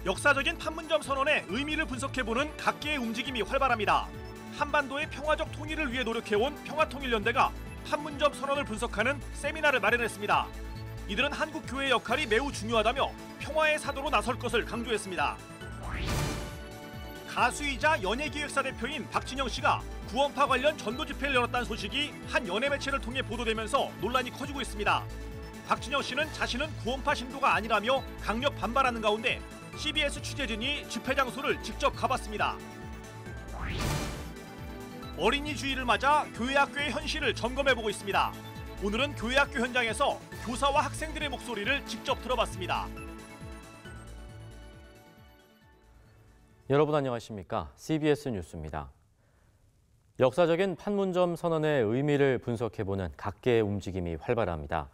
역사적인 판문점 선언의 의미를 분석해보는 각계의 움직임이 활발합니다. 한반도의 평화적 통일을 위해 노력해온 평화통일연대가 판문점 선언을 분석하는 세미나를 마련했습니다. 이들은 한국 교회의 역할이 매우 중요하다며 평화의 사도로 나설 것을 강조했습니다. 가수이자 연예기획사 대표인 박진영 씨가 구원파 관련 전도 집회를 열었다는 소식이 한 연예 매체를 통해 보도되면서 논란이 커지고 있습니다. 박진영 씨는 자신은 구원파 신도가 아니라며 강력 반발하는 가운데 CBS 취재진이 집회 장소를 직접 가봤습니다. 어린이 주일을 맞아 교회 학교의 현실을 점검해보고 있습니다. 오늘은 교회 학교 현장에서 교사와 학생들의 목소리를 직접 들어봤습니다. 여러분 안녕하십니까? CBS 뉴스입니다. 역사적인 판문점 선언의 의미를 분석해보는 각계의 움직임이 활발합니다.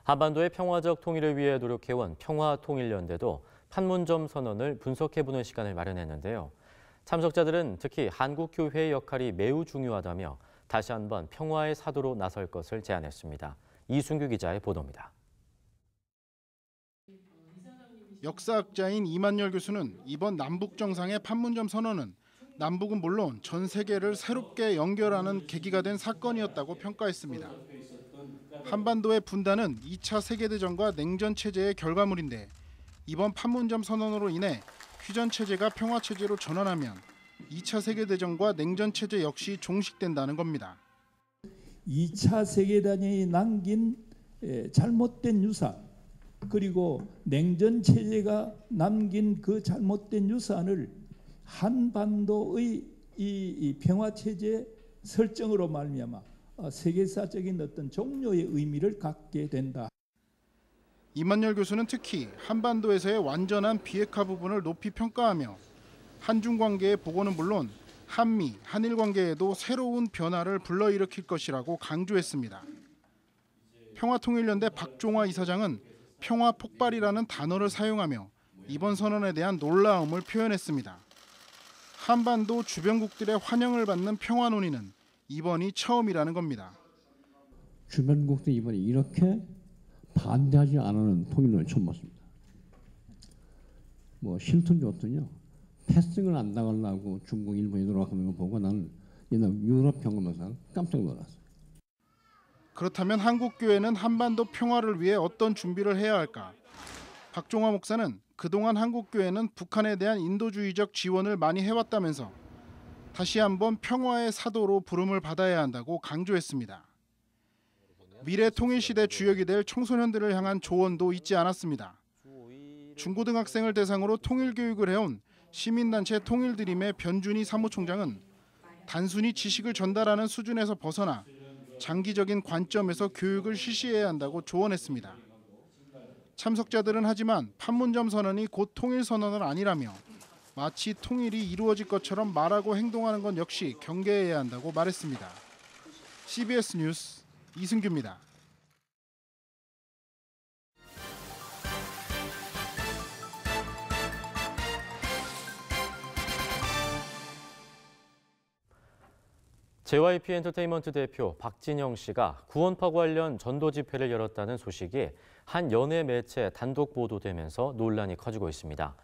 한반도의 평화적 통일을 위해 노력해온 평화통일연대도 판문점 선언을 분석해보는 시간을 마련했는데요. 참석자들은 특히 한국교회의 역할이 매우 중요하다며 다시 한번 평화의 사도로 나설 것을 제안했습니다. 이순규 기자의 보도입니다. 역사학자인 이만열 교수는 이번 남북정상의 판문점 선언은 남북은 물론 전 세계를 새롭게 연결하는 계기가 된 사건이었다고 평가했습니다. 한반도의 분단은 2차 세계대전과 냉전체제의 결과물인데 이번 판문점 선언으로 인해 휴전체제가 평화체제로 전환하면 2차 세계대전과 냉전체제 역시 종식된다는 겁니다. 2차 세계대전이 남긴 잘못된 유산, 그리고 냉전체제가 남긴 그 잘못된 유산을 한반도의 이 평화체제 설정으로 말미암아 세계사적인 어떤 종료의 의미를 갖게 된다. 이만열 교수는 특히 한반도에서의 완전한 비핵화 부분을 높이 평가하며 한중 관계의 복원은 물론 한미, 한일 관계에도 새로운 변화를 불러일으킬 것이라고 강조했습니다. 평화통일연대 박종화 이사장은 평화 폭발이라는 단어를 사용하며 이번 선언에 대한 놀라움을 표현했습니다. 한반도 주변국들의 환영을 받는 평화 논의는 이번이 처음이라는 겁니다. 주변국들이 이번에 이렇게 반대하지 않는 통일론을 처음 봤습니다. 실튼 좋더니요. 패싱을 안 당하려고 중국, 일본이 노력하는 거 보고 나는 옛날 유럽 경험에서 깜짝 놀랐어요. 그렇다면 한국교회는 한반도 평화를 위해 어떤 준비를 해야 할까? 박종화 목사는 그동안 한국교회는 북한에 대한 인도주의적 지원을 많이 해왔다면서 다시 한번 평화의 사도로 부름을 받아야 한다고 강조했습니다. 미래 통일시대 주역이 될 청소년들을 향한 조언도 잊지 않았습니다. 중고등학생을 대상으로 통일교육을 해온 시민단체 통일드림의 변준희 사무총장은 단순히 지식을 전달하는 수준에서 벗어나 장기적인 관점에서 교육을 실시해야 한다고 조언했습니다. 참석자들은 하지만 판문점 선언이 곧 통일선언은 아니라며 마치 통일이 이루어질 것처럼 말하고 행동하는 건 역시 경계해야 한다고 말했습니다. CBS 뉴스 이승규입니다. JYP 엔터테인먼트 대표 박진영 씨가 구원파 관련 전도 집회를 열었다는 소식이 한 연예 매체 단독 보도되면서 논란이 커지고 있습니다.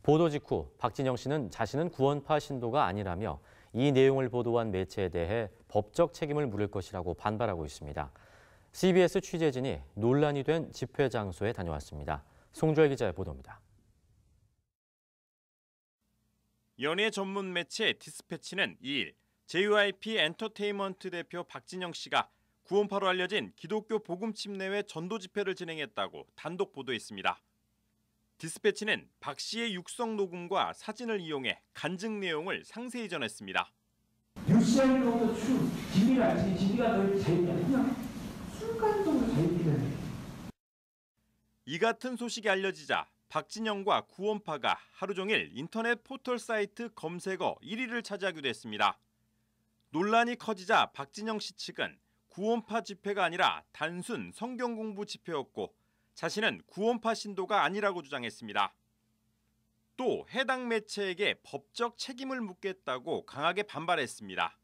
보도 직후 박진영 씨는 자신은 구원파 신도가 아니라며 이 내용을 보도한 매체에 대해 법적 책임을 물을 것이라고 반발하고 있습니다. CBS 취재진이 논란이 된 집회 장소에 다녀왔습니다. 송주열 기자의 보도입니다. 연예 전문 매체 디스패치는 2일 JYP 엔터테인먼트 대표 박진영 씨가 구원파로 알려진 기독교 복음침례회 전도 집회를 진행했다고 단독 보도했습니다. 디스패치는 박 씨의 육성 녹음과 사진을 이용해 간증 내용을 상세히 전했습니다. 유시알로도 진리를 알지 진리가 너희 자유가 그냥 순간적으로 자유를. 이 같은 소식이 알려지자 박진영과 구원파가 하루 종일 인터넷 포털 사이트 검색어 1위를 차지하기도 했습니다. 논란이 커지자 박진영 씨 측은 구원파 집회가 아니라 단순 성경 공부 집회였고 자신은 구원파 신도가 아니라고 주장했습니다. 또 해당 매체에게 법적 책임을 묻겠다고 강하게 반발했습니다.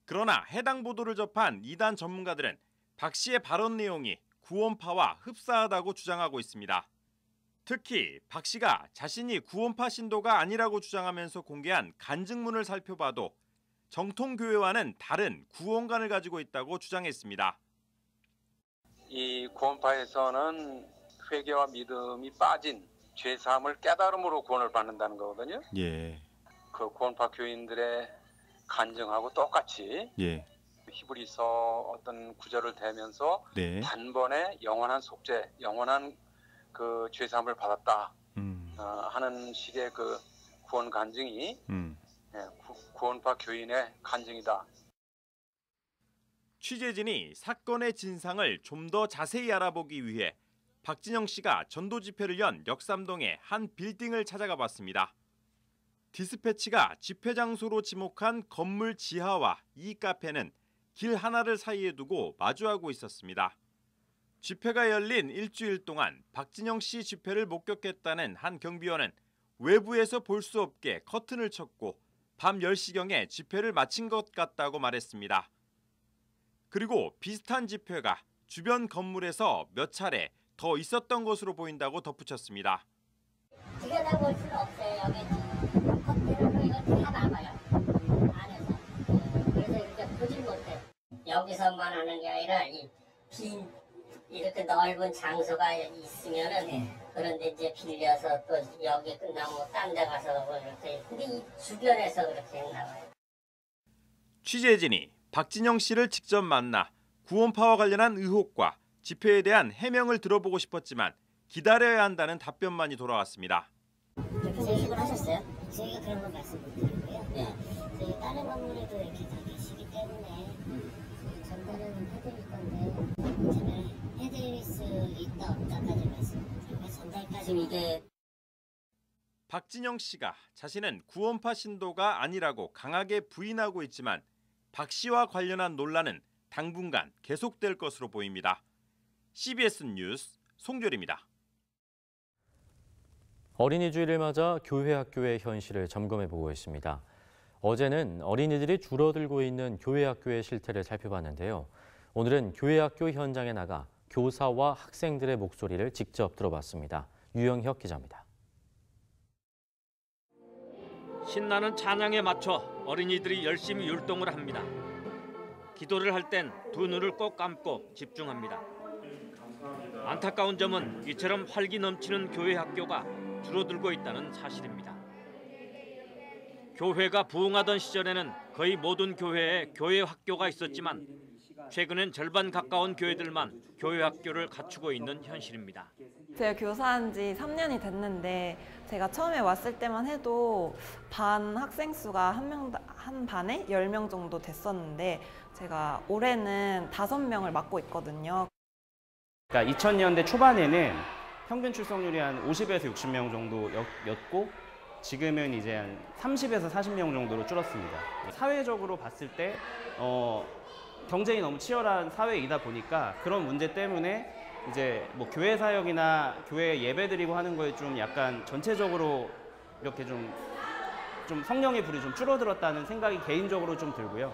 그러나 해당 보도를 접한 이단 전문가들은 박 씨의 발언 내용이 구원파와 흡사하다고 주장하고 있습니다. 특히 박 씨가 자신이 구원파 신도가 아니라고 주장하면서 공개한 간증문을 살펴봐도 정통교회와는 다른 구원관을 가지고 있다고 주장했습니다. 이 구원파에서는 회개와 믿음이 빠진 죄사함을 깨달음으로 구원을 받는다는 거거든요. 예. 그 구원파 교인들의 간증하고 똑같이 히브리서 어떤 구절을 대면서 네. 단번에 영원한 속죄, 영원한 그 죄사함을 받았다 하는 식의 그 구원 간증이 구원파 교인의 간증이다. 취재진이 사건의 진상을 좀 더 자세히 알아보기 위해 박진영 씨가 전도 집회를 연 역삼동의 한 빌딩을 찾아가 봤습니다. 디스패치가 집회 장소로 지목한 건물 지하와 이 카페는 길 하나를 사이에 두고 마주하고 있었습니다. 집회가 열린 일주일 동안 박진영 씨 집회를 목격했다는 한 경비원은 외부에서 볼 수 없게 커튼을 쳤고 밤 10시경에 집회를 마친 것 같다고 말했습니다. 그리고 비슷한 집회가 주변 건물에서 몇 차례 더 있었던 것으로 보인다고 덧붙였습니다. 들여다 볼 수는 없어요. 여기 커튼으로 이거 다 나가요. 안에서. 그래서 이렇게 보질 못해요. 여기서만 하는 게 아니라 이 빈 이렇게 넓은 장소가 있으면은 그런데 이제 빌려서 또 여기 끝나고 딴 데 가서 이렇게 근데 이 주변에서 그렇게 나와요. 취재진이 박진영 씨를 직접 만나 구원파와 관련한 의혹과 집회에 대한 해명을 들어보고 싶었지만 기다려야 한다는 답변만이 돌아왔습니다. 교육을 하셨어요? 저희가 그런 건 말씀 못 드리고요. 네. 저희 다른 건물에도 이렇게 다 계시기 때문에 전달은 해드릴 건데 제가 해드릴 수 있다 없다까지 말씀드리고 전달까지 이게 박진영 씨가 자신은 구원파 신도가 아니라고 강하게 부인하고 있지만 박 씨와 관련한 논란은 당분간 계속될 것으로 보입니다. CBS 뉴스 송결입니다. 어린이 주일을 맞아 교회 학교의 현실을 점검해보고 있습니다. 어제는 어린이들이 줄어들고 있는 교회 학교의 실태를 살펴봤는데요. 오늘은 교회 학교 현장에 나가 교사와 학생들의 목소리를 직접 들어봤습니다. 유영혁 기자입니다. 신나는 찬양에 맞춰 어린이들이 열심히 율동을 합니다. 기도를 할 땐 두 눈을 꼭 감고 집중합니다. 안타까운 점은 이처럼 활기 넘치는 교회 학교가 줄어들고 있다는 사실입니다. 교회가 부흥하던 시절에는 거의 모든 교회에 교회 학교가 있었지만 최근엔 절반 가까운 교회들만 교회 학교를 갖추고 있는 현실입니다. 제가 교사한 지 3년이 됐는데 제가 처음에 왔을 때만 해도 반 학생 수가 한 반에 10명 정도 됐었는데 제가 올해는 5명을 맡고 있거든요. 그러니까 2000년대 초반에는 평균 출석률이 한 50에서 60명 정도였고 지금은 이제 한 30에서 40명 정도로 줄었습니다. 사회적으로 봤을 때 경쟁이 너무 치열한 사회이다 보니까 그런 문제 때문에 이제 뭐 교회 사역이나 교회 예배드리고 하는 거에 좀 약간 전체적으로 이렇게 좀 성령의 불이 좀 줄어들었다는 생각이 개인적으로 좀 들고요.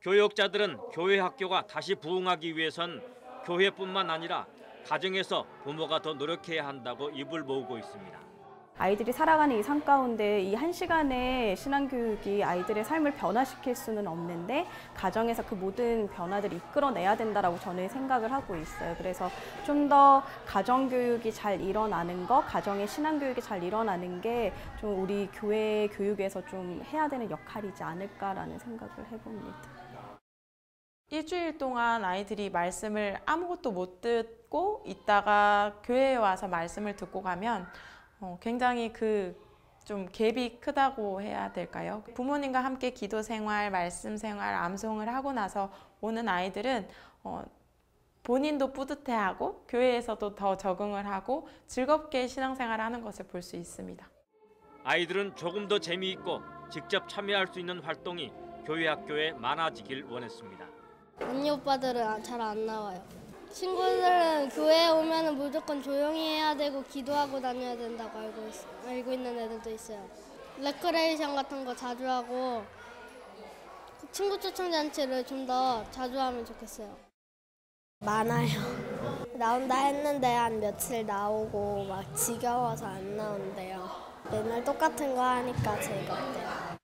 교역자들은 교회 학교가 다시 부흥하기 위해선 교회뿐만 아니라 가정에서 부모가 더 노력해야 한다고 입을 모으고 있습니다. 아이들이 살아가는 이 삶 가운데 이 1시간의 신앙교육이 아이들의 삶을 변화시킬 수는 없는데 가정에서 그 모든 변화들을 이끌어내야 된다라고 저는 생각을 하고 있어요. 그래서 좀 더 가정교육이 잘 일어나는 거, 가정의 신앙교육이 잘 일어나는 게 좀 우리 교회 교육에서 좀 해야 되는 역할이지 않을까라는 생각을 해봅니다. 일주일 동안 아이들이 말씀을 아무것도 못 듣고 있다가 교회에 와서 말씀을 듣고 가면 굉장히 좀 갭이 크다고 해야 될까요? 부모님과 함께 기도 생활, 말씀 생활, 암송을 하고 나서 오는 아이들은 본인도 뿌듯해하고 교회에서도 더 적응을 하고 즐겁게 신앙생활을 하는 것을 볼 수 있습니다. 아이들은 조금 더 재미있고 직접 참여할 수 있는 활동이 교회 학교에 많아지길 원했습니다. 언니 오빠들은 잘 안 나와요. 친구들은 교회에 오면 무조건 조용히 해야 되고 기도하고 다녀야 된다고 알고 있는 애들도 있어요. 레크레이션 같은 거 자주 하고 친구 초청 잔치를 좀 더 자주 하면 좋겠어요. 많아요. 나온다 했는데 한 며칠 나오고 막 지겨워서 안 나온대요. 맨날 똑같은 거 하니까 즐겁대요.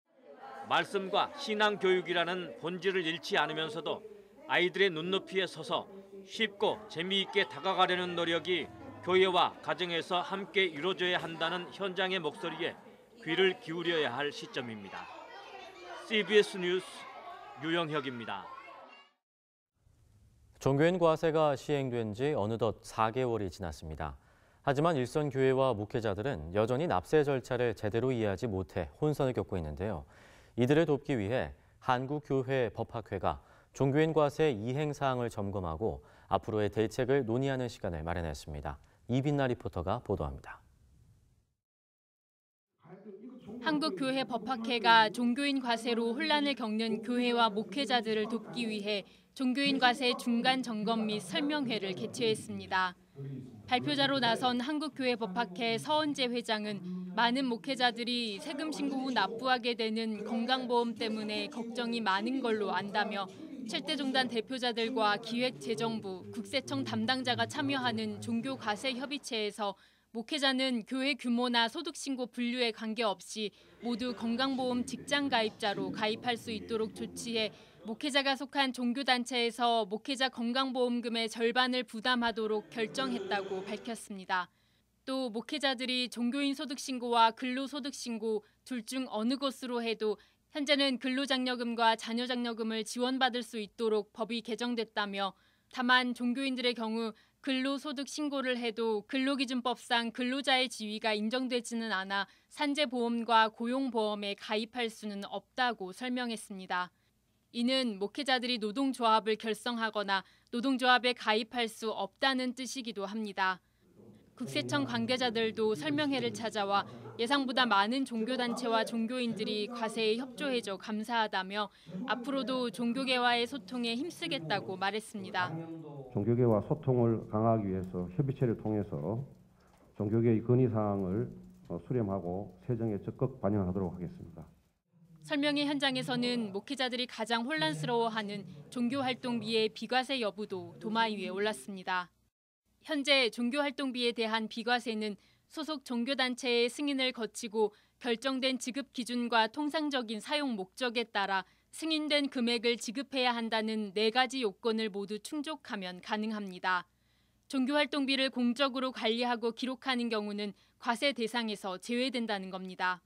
말씀과 신앙 교육이라는 본질을 잃지 않으면서도 아이들의 눈높이에 서서 쉽고 재미있게 다가가려는 노력이 교회와 가정에서 함께 이루어져야 한다는 현장의 목소리에 귀를 기울여야 할 시점입니다. CBS 뉴스 유영혁입니다. 종교인 과세가 시행된 지 어느덧 4개월이 지났습니다. 하지만 일선 교회와 목회자들은 여전히 납세 절차를 제대로 이해하지 못해 혼선을 겪고 있는데요. 이들을 돕기 위해 한국교회법학회가 종교인 과세 이행 사항을 점검하고 앞으로의 대책을 논의하는 시간을 마련했습니다. 이빈나 리포터가 보도합니다. 한국교회법학회가 종교인 과세로 혼란을 겪는 교회와 목회자들을 돕기 위해 종교인 과세 중간 점검 및 설명회를 개최했습니다. 발표자로 나선 한국교회법학회 서원재 회장은 많은 목회자들이 세금 신고 후 납부하게 되는 건강보험 때문에 걱정이 많은 걸로 안다며 칠대종단 대표자들과 기획재정부, 국세청 담당자가 참여하는 종교과세협의체에서 목회자는 교회 규모나 소득신고 분류에 관계없이 모두 건강보험 직장가입자로 가입할 수 있도록 조치해 목회자가 속한 종교단체에서 목회자 건강보험금의 절반을 부담하도록 결정했다고 밝혔습니다. 또 목회자들이 종교인 소득신고와 근로소득신고 둘 중 어느 것으로 해도 현재는 근로장려금과 자녀장려금을 지원받을 수 있도록 법이 개정됐다며 다만 종교인들의 경우 근로소득 신고를 해도 근로기준법상 근로자의 지위가 인정되지는 않아 산재보험과 고용보험에 가입할 수는 없다고 설명했습니다. 이는 목회자들이 노동조합을 결성하거나 노동조합에 가입할 수 없다는 뜻이기도 합니다. 국세청 관계자들도 설명회를 찾아와 예상보다 많은 종교단체와 종교인들이 과세에 협조해줘 감사하다며 앞으로도 종교계와의 소통에 힘쓰겠다고 말했습니다. 종교계와 소통을 강화하기 위해서 협의체를 통해서 종교계의 건의사항을 수렴하고 세정에 적극 반영하도록 하겠습니다. 설명회 현장에서는 목회자들이 가장 혼란스러워하는 종교활동비의 비과세 여부도 도마 위에 올랐습니다. 현재 종교활동비에 대한 비과세는 소속 종교단체의 승인을 거치고 결정된 지급 기준과 통상적인 사용 목적에 따라 승인된 금액을 지급해야 한다는 4가지 요건을 모두 충족하면 가능합니다. 종교활동비를 공적으로 관리하고 기록하는 경우는 과세 대상에서 제외된다는 겁니다.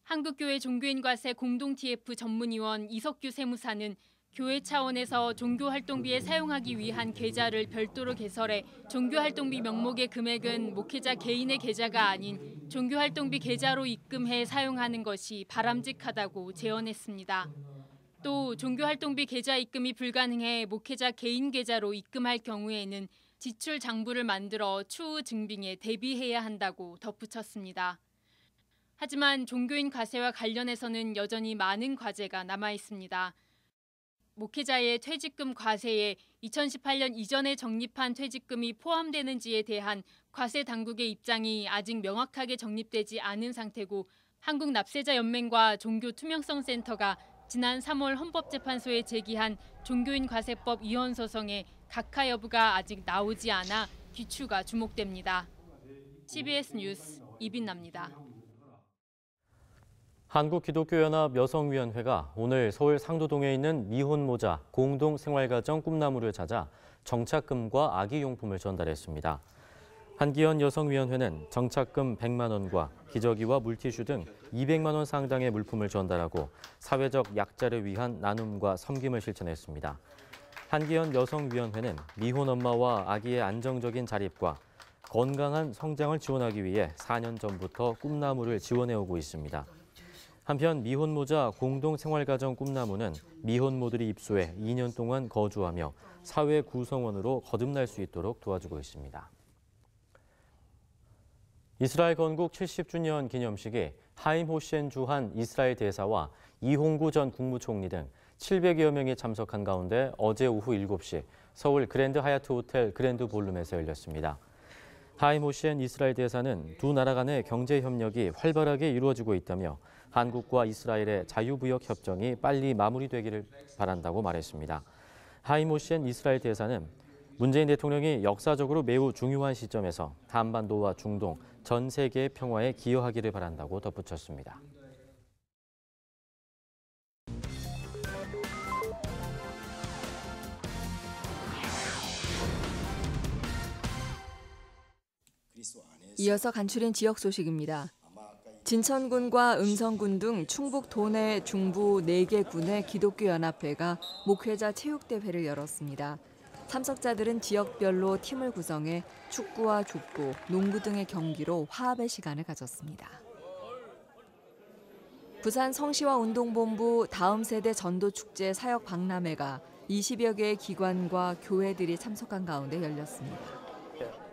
한국교회 종교인과세 공동-TF 전문위원 이석규 세무사는 교회 차원에서 종교활동비에 사용하기 위한 계좌를 별도로 개설해 종교활동비 명목의 금액은 목회자 개인의 계좌가 아닌 종교활동비 계좌로 입금해 사용하는 것이 바람직하다고 제언했습니다. 또 종교활동비 계좌 입금이 불가능해 목회자 개인 계좌로 입금할 경우에는 지출 장부를 만들어 추후 증빙에 대비해야 한다고 덧붙였습니다. 하지만 종교인 과세와 관련해서는 여전히 많은 과제가 남아 있습니다. 목회자의 퇴직금 과세에 2018년 이전에 적립한 퇴직금이 포함되는지에 대한 과세 당국의 입장이 아직 명확하게 정립되지 않은 상태고 한국납세자연맹과 종교투명성센터가 지난 3월 헌법재판소에 제기한 종교인 과세법 이혼 소송의 각하 여부가 아직 나오지 않아 귀추가 주목됩니다. CBS 뉴스 이빈나입니다. 한국기독교연합 여성위원회가 오늘 서울 상도동에 있는 미혼모자 공동생활가정 꿈나무를 찾아 정착금과 아기용품을 전달했습니다. 한기연 여성위원회는 정착금 100만 원과 기저귀와 물티슈 등 200만 원 상당의 물품을 전달하고 사회적 약자를 위한 나눔과 섬김을 실천했습니다. 한기연 여성위원회는 미혼 엄마와 아기의 안정적인 자립과 건강한 성장을 지원하기 위해 4년 전부터 꿈나무를 지원해오고 있습니다. 한편 미혼모자 공동생활가정 꿈나무는 미혼모들이 입소해 2년 동안 거주하며 사회 구성원으로 거듭날 수 있도록 도와주고 있습니다. 이스라엘 건국 70주년 기념식에 하임 호시엔 주한 이스라엘 대사와 이홍구 전 국무총리 등 700여 명이 참석한 가운데 어제 오후 7시 서울 그랜드 하얏트 호텔 그랜드 볼룸에서 열렸습니다. 하임 호시엔 이스라엘 대사는 두 나라 간의 경제 협력이 활발하게 이루어지고 있다며 한국과 이스라엘의 자유무역 협정이 빨리 마무리되기를 바란다고 말했습니다. 하임 호시엔 이스라엘 대사는 문재인 대통령이 역사적으로 매우 중요한 시점에서 한반도와 중동, 전 세계의 평화에 기여하기를 바란다고 덧붙였습니다. 이어서 간추린 지역 소식입니다. 진천군과 음성군 등 충북 도내 중부 4개 군의 기독교연합회가 목회자 체육대회를 열었습니다. 참석자들은 지역별로 팀을 구성해 축구와 족구, 농구 등의 경기로 화합의 시간을 가졌습니다. 부산 성시와 운동본부 다음 세대 전도축제 사역 박람회가 20여 개의 기관과 교회들이 참석한 가운데 열렸습니다.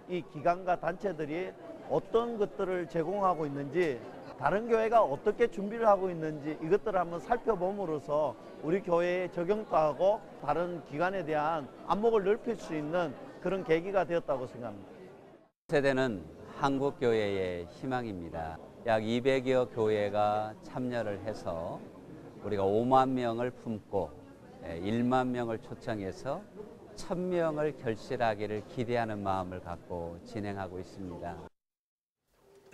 이 기관과 단체들이 어떤 것들을 제공하고 있는지, 다른 교회가 어떻게 준비를 하고 있는지 이것들을 한번 살펴봄으로써 우리 교회에 적용도 하고 다른 기관에 대한 안목을 넓힐 수 있는 그런 계기가 되었다고 생각합니다. 세대는 한국교회의 희망입니다. 약 200여 교회가 참여를 해서 우리가 5만 명을 품고 1만 명을 초청해서 1000명을 결실하기를 기대하는 마음을 갖고 진행하고 있습니다.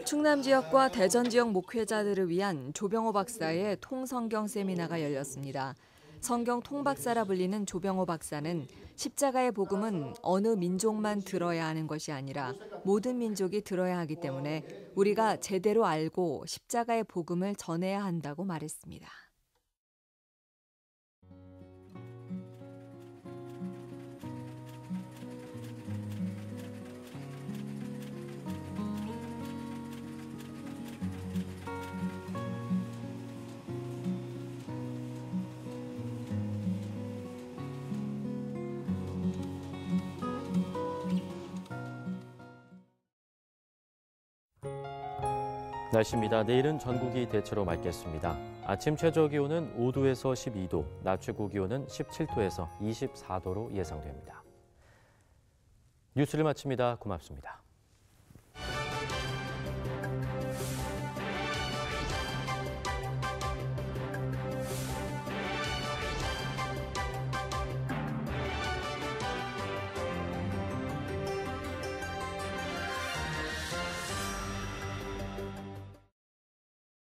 충남 지역과 대전 지역 목회자들을 위한 조병호 박사의 통성경 세미나가 열렸습니다. 성경 통박사라 불리는 조병호 박사는 십자가의 복음은 어느 민족만 들어야 하는 것이 아니라 모든 민족이 들어야 하기 때문에 우리가 제대로 알고 십자가의 복음을 전해야 한다고 말했습니다. 날씨입니다. 내일은 전국이 대체로 맑겠습니다. 아침 최저 기온은 5도에서 12도, 낮 최고 기온은 17도에서 24도로 예상됩니다. 뉴스를 마칩니다. 고맙습니다.